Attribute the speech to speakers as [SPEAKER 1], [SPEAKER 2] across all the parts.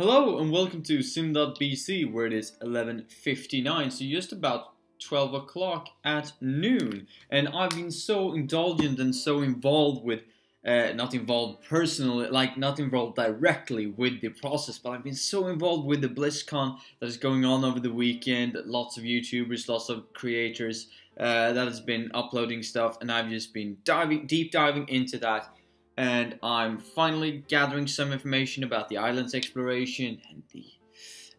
[SPEAKER 1] Hello and welcome to sim.bc where it is 11:59, so just about 12 o'clock at noon. And I've been so indulgent and so involved with, not involved personally, like not involved directly with the process, but I've been so involved with the BlizzCon that is going on over the weekend. Lots of YouTubers, lots of creators that has been uploading stuff, and I've just been deep diving into that, and I'm finally gathering some information about the island's exploration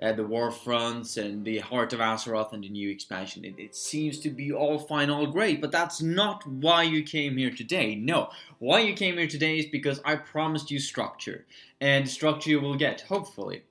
[SPEAKER 1] and the war fronts and the Heart of Azeroth and the new expansion. It seems to be all fine, all great, but that's not why you came here today. No, why you came here today is because I promised you structure, and structure you will get, hopefully,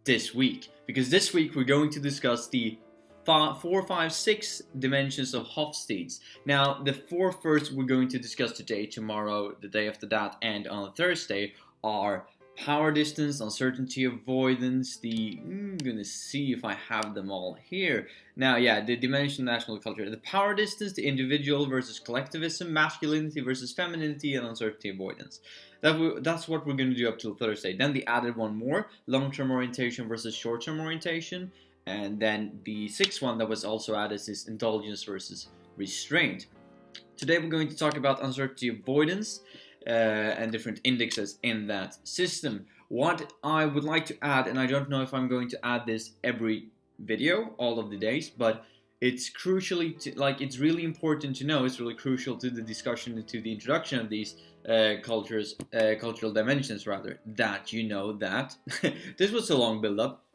[SPEAKER 1] this week. Because this week we're going to discuss the 4, 5, 6 dimensions of Hosfstede. Now, the four first we're going to discuss today, tomorrow, the day after that, and on Thursday are power distance, uncertainty, avoidance, I'm gonna see if I have them all here. Now, yeah, the dimension, national culture, the power distance, the individual versus collectivism, masculinity versus femininity, and uncertainty avoidance. That's what we're going to do up till Thursday. Then they added one more, long-term orientation versus short-term orientation. And then the sixth one that was also added is indulgence versus restraint. Today we're going to talk about uncertainty avoidance and different indexes in that system. What I would like to add, and I don't know if I'm going to add this every video, all of the days, but it's it's really important to know, it's really crucial to the discussion and to the introduction of these cultural dimensions rather, that you know that this was a long build-up.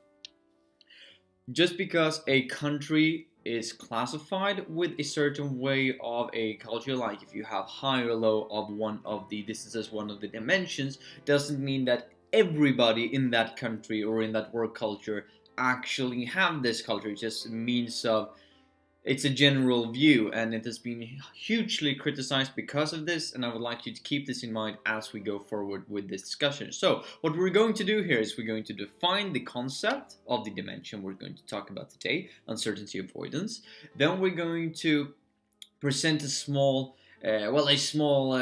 [SPEAKER 1] Just because a country is classified with a certain way of a culture, like if you have high or low of one of the distances, one of the dimensions, doesn't mean that everybody in that country or in that work culture actually have this culture. It just means it's a general view, and it has been hugely criticized because of this, and I would like you to keep this in mind as we go forward with this discussion. So what we're going to do here is we're going to define the concept of the dimension we're going to talk about today, uncertainty avoidance. Then we're going to present a small a small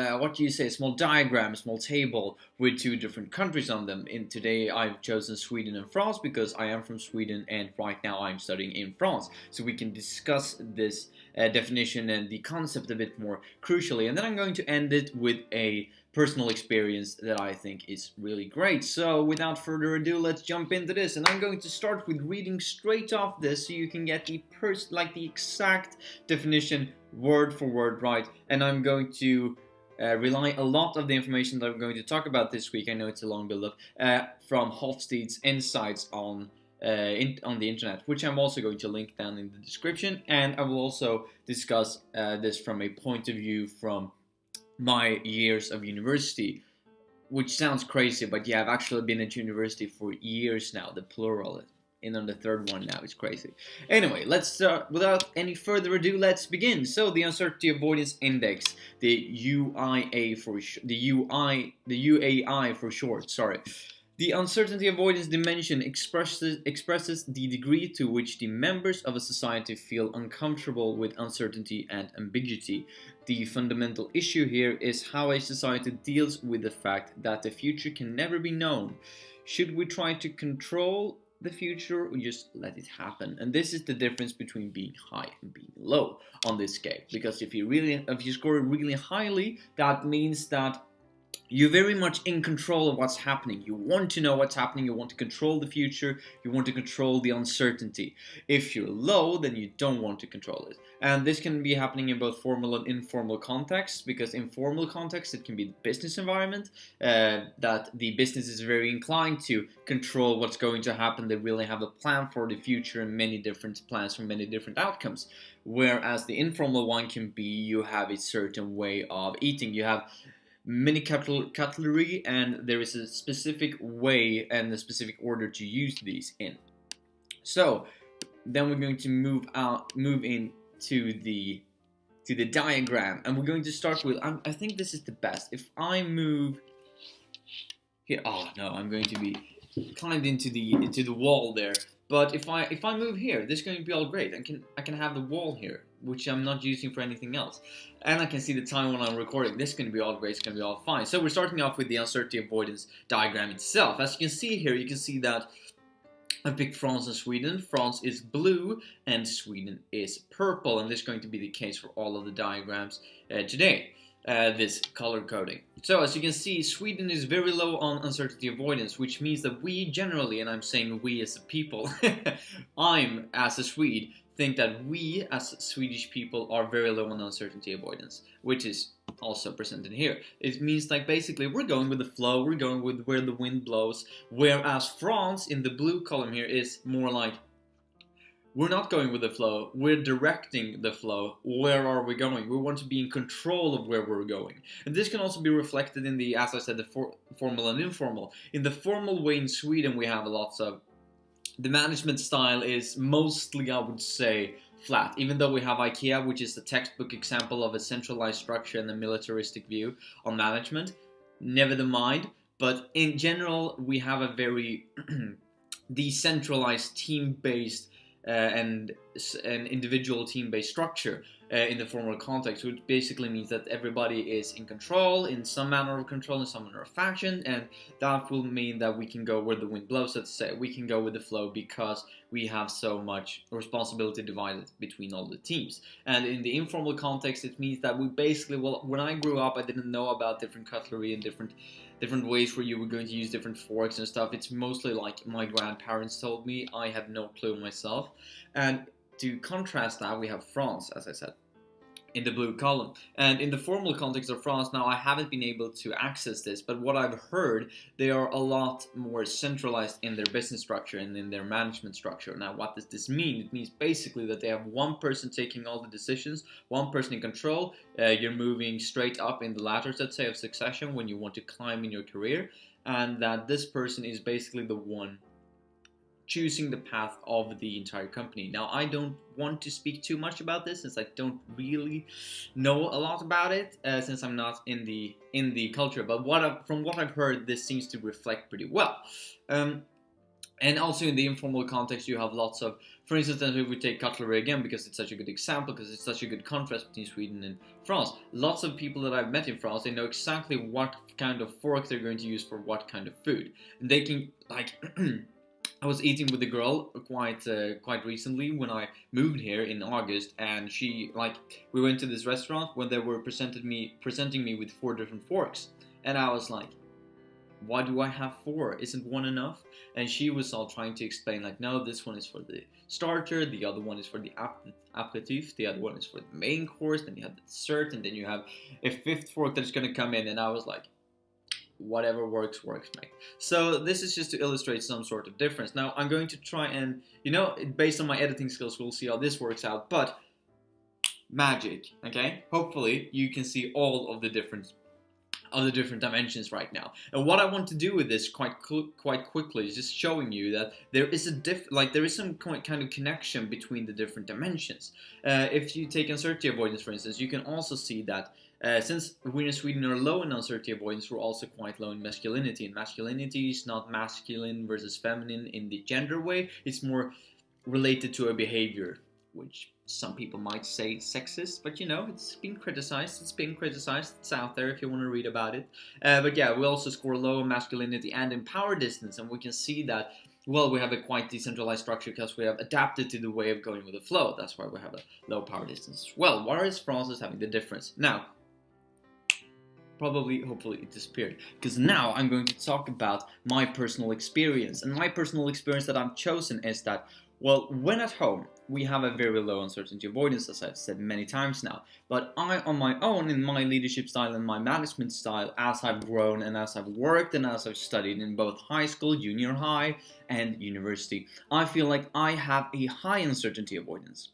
[SPEAKER 1] diagram, a small table with two different countries on them. In today I've chosen Sweden and France because I am from Sweden and right now I'm studying in France. So we can discuss this definition and the concept a bit more crucially. And then I'm going to end it with a personal experience that I think is really great. So without further ado, let's jump into this. And I'm going to start with reading straight off this so you can get the exact definition word for word right. And I'm going to rely a lot of the information that I'm going to talk about this week, I know it's a long build-up, from Hofstede's insights on the internet, which I'm also going to link down in the description. And I will also discuss this from a point of view from my years of university, which sounds crazy, but yeah, I've actually been at university for years now, the plural, and on the third one now, it's crazy. Anyway, let's start. Without any further ado, let's begin. So the uncertainty avoidance index, the UAI for short, sorry. The uncertainty avoidance dimension expresses the degree to which the members of a society feel uncomfortable with uncertainty and ambiguity. The fundamental issue here is how a society deals with the fact that the future can never be known. Should we try to control the future or just let it happen? And this is the difference between being high and being low on this scale. Because if you score really highly, that means that you're very much in control of what's happening. You want to know what's happening, you want to control the future, you want to control the uncertainty. If you're low, then you don't want to control it. And this can be happening in both formal and informal contexts, because in formal context it can be the business environment, that the business is very inclined to control what's going to happen. They really have a plan for the future and many different plans for many different outcomes. Whereas the informal one can be, you have a certain way of eating, you have many cutlery, and there is a specific way and a specific order to use these in. So then we're going to move into the diagram, and we're going to start with, I think this is the best. If I move here, oh no, I'm going to be climbed into the wall there. But if I move here, this is going to be all great. I can have the wall here. which I'm not using for anything else. And I can see the time when I'm recording. This is going to be all great, it's going to be all fine. So we're starting off with the uncertainty avoidance diagram itself. As you can see here, you can see that I picked France and Sweden. France is blue and Sweden is purple, and this is going to be the case for all of the diagrams today. This color coding. So as you can see, Sweden is very low on uncertainty avoidance, which means that we generally, and I'm saying we as a people, I'm as a Swede, think that we as Swedish people are very low on uncertainty avoidance, which is also presented here. It means like basically we're going with the flow, we're going with where the wind blows, whereas France in the blue column here is more like we're not going with the flow, we're directing the flow. Where are we going? We want to be in control of where we're going. And this can also be reflected in the, as I said, the formal and informal. In the formal way in Sweden, we have lots of, the management style is mostly, I would say, flat. Even though we have IKEA, which is the textbook example of a centralized structure and a militaristic view on management. Never the mind. But in general, we have a very decentralized team-based and an individual team-based structure in the formal context, which basically means that everybody is in control, in some manner of control, in some manner of fashion, and that will mean that we can go where the wind blows, let's say. We can go with the flow because we have so much responsibility divided between all the teams. And in the informal context, it means that we basically, well, when I grew up, I didn't know about different cutlery and different ways where you were going to use different forks and stuff. It's mostly like my grandparents told me. I have no clue myself. And to contrast that, we have France, as I said, in the blue column. And in the formal context of France, now I haven't been able to access this, but what I've heard, they are a lot more centralized in their business structure and in their management structure. Now, what does this mean? It means basically that they have one person taking all the decisions, one person in control. You're moving straight up in the ladder, let's say, of succession when you want to climb in your career, and that this person is basically the one choosing the path of the entire company. Now, I don't want to speak too much about this since I don't really know a lot about it, since I'm not in the culture. But from what I've heard, this seems to reflect pretty well. And also in the informal context, you have lots of, for instance, if we take cutlery again, because it's such a good example, because it's such a good contrast between Sweden and France. Lots of people that I've met in France, they know exactly what kind of fork they're going to use for what kind of food. And they can, like, I was eating with a girl quite recently when I moved here in August, and we went to this restaurant when they were presenting me with 4 different forks, and I was like, why do I have 4? Isn't one enough? And she was all trying to explain, like, no, this one is for the starter, the other one is for the aperitif, the other one is for the main course, then you have the dessert, and then you have a 5th fork that's going to come in. And I was like, whatever works, mate. So this is just to illustrate some sort of difference. Now, I'm going to try and, based on my editing skills, we'll see how this works out, but magic, okay? Hopefully, you can see all of the different dimensions right now. And what I want to do with this quite quickly is just showing you that there is there is some kind of connection between the different dimensions. If you take uncertainty avoidance, for instance, you can also see that since we in Sweden are low in uncertainty avoidance, we're also quite low in masculinity. And masculinity is not masculine versus feminine in the gender way. It's more related to a behavior, which some people might say sexist, but it's been criticized. It's out there if you want to read about it. But yeah, we also score low in masculinity and in power distance, and we can see that, well, we have a quite decentralized structure because we have adapted to the way of going with the flow. That's why we have a low power distance as well. Whereas France is having the difference. Now, hopefully it disappeared, because now I'm going to talk about my personal experience. And my personal experience that I've chosen is that, well, when at home, we have a very low uncertainty avoidance, as I've said many times now. But I, on my own, in my leadership style and my management style, as I've grown and as I've worked and as I've studied in both high school, junior high, and university, I feel like I have a high uncertainty avoidance.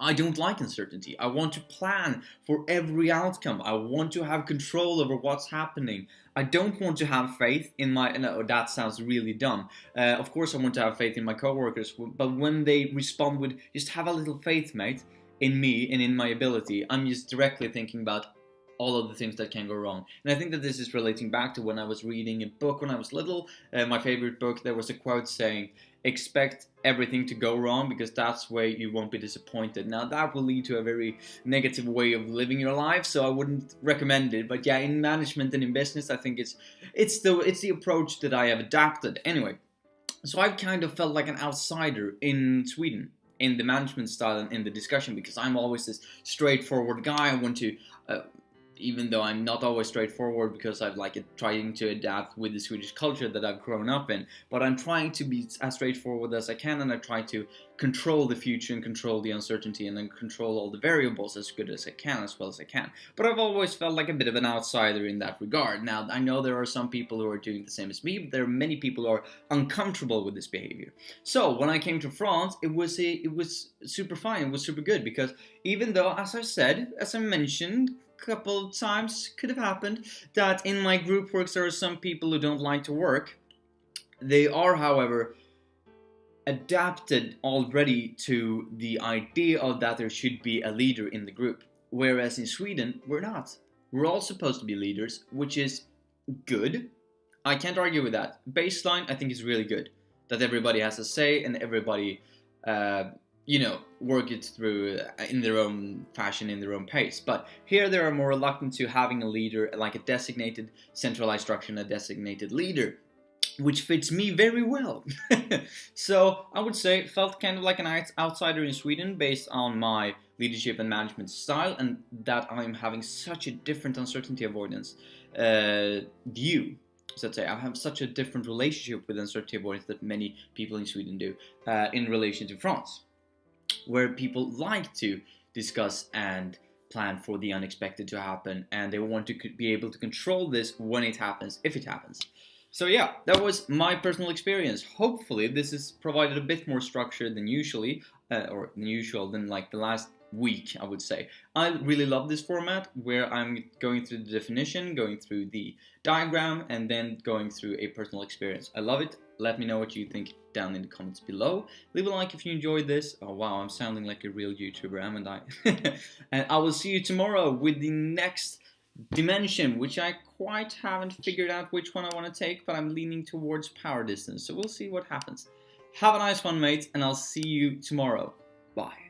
[SPEAKER 1] I don't like uncertainty. I want to plan for every outcome. I want to have control over what's happening. I don't want to have faith in no, that sounds really dumb. Of course I want to have faith in my coworkers, but when they respond with, just have a little faith, mate, in me and in my ability, I'm just directly thinking about all of the things that can go wrong. And I think that this is relating back to when I was reading a book when I was little. My favorite book, there was a quote saying, expect everything to go wrong, because that's where you won't be disappointed. Now that will lead to a very negative way of living your life, so I wouldn't recommend it. But yeah, in management and in business, I think it's the approach that I have adapted. Anyway, so I've kind of felt like an outsider in Sweden in the management style and in the discussion, because I'm always this straightforward guy. I want to even though I'm not always straightforward, because I've like trying to adapt with the Swedish culture that I've grown up in, but I'm trying to be as straightforward as I can, and I try to control the future and control the uncertainty and then control all the variables as good as I can, as well as I can. But I've always felt like a bit of an outsider in that regard. Now, I know there are some people who are doing the same as me, but there are many people who are uncomfortable with this behavior. So when I came to France, it was super fine. It was super good, because even though, as I mentioned, couple of times could have happened that in my group works there are some people who don't like to work. They are, however, adapted already to the idea of that there should be a leader in the group. Whereas in Sweden, we're not. We're all supposed to be leaders, which is good. I can't argue with that. Baseline, I think, is really good. That everybody has a say and everybody work it through in their own fashion, in their own pace. But here they are more reluctant to having a leader, like a designated centralized structure and a designated leader, which fits me very well. So I would say felt kind of like an outsider in Sweden based on my leadership and management style, and that I'm having such a different uncertainty avoidance view. So let's say I have such a different relationship with uncertainty avoidance that many people in Sweden do in relation to France, where people like to discuss and plan for the unexpected to happen, and they want to be able to control this when it happens, if it happens. So yeah, that was my personal experience. Hopefully this has provided a bit more structure than than like the last week, I would say. I really love this format, where I'm going through the definition, going through the diagram, and then going through a personal experience. I love it. Let me know what you think down in the comments below. Leave a like if you enjoyed this. Oh wow, I'm sounding like a real YouTuber, haven't I? And I will see you tomorrow with the next dimension, which I quite haven't figured out which one I want to take, but I'm leaning towards power distance. So we'll see what happens. Have a nice one, mates, and I'll see you tomorrow. Bye.